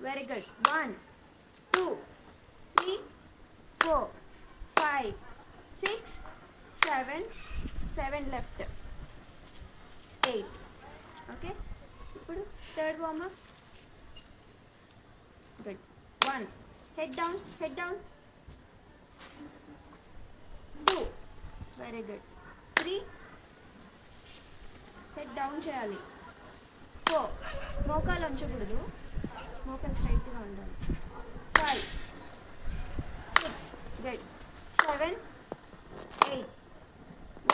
very good 1 2 3 4 5 6 7 7 left 8 okay ఇప్పుడు third warm up good 1 head down 2 very good 3 head down చేయాలి 4 మోకాలు ఉంచకూడదు మోకాలు స్ట్రైట్గా ఉండాలి 5 6 గుడ్ 7 8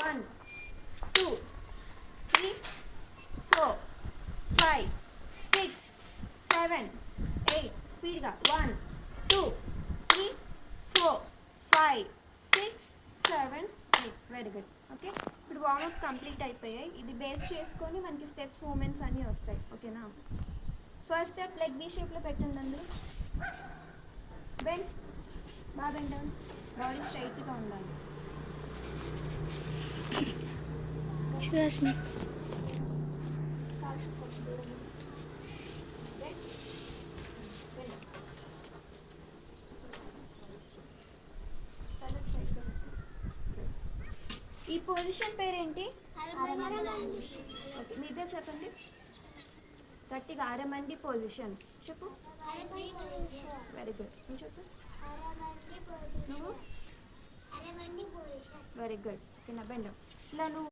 1 2 3 4 5 6 7 8 స్పీడ్గా 1 2 3 4 5 6 7 8 వెరీ గుడ్ ఓకే ఇప్పుడు వార్మప్ కంప్లీట్ అయిపోయాయి ఇది బేస్ చేసుకొని మనకి స్టెప్స్ మూమెంట్స్ అన్నీ వస్తాయి ఓకేనా ఫస్ట్ స్టెప్ లెగ్ బీ షేప్లో పెట్టండి అందరూ బెండ్ బాగా బెండ్ బాడీ స్ట్రైట్గా ఉండాలి ఈ పొజిషన్ పేరేంటి ఓకే మీదే చెప్పండి గట్టిగా అరమండి పొజిషన్ చెప్పు వెరీ గుడ్ నువ్వు చెప్పు నువ్వు వెరీ గుడ్ కింద బెండ్ ఇలా నువ్వు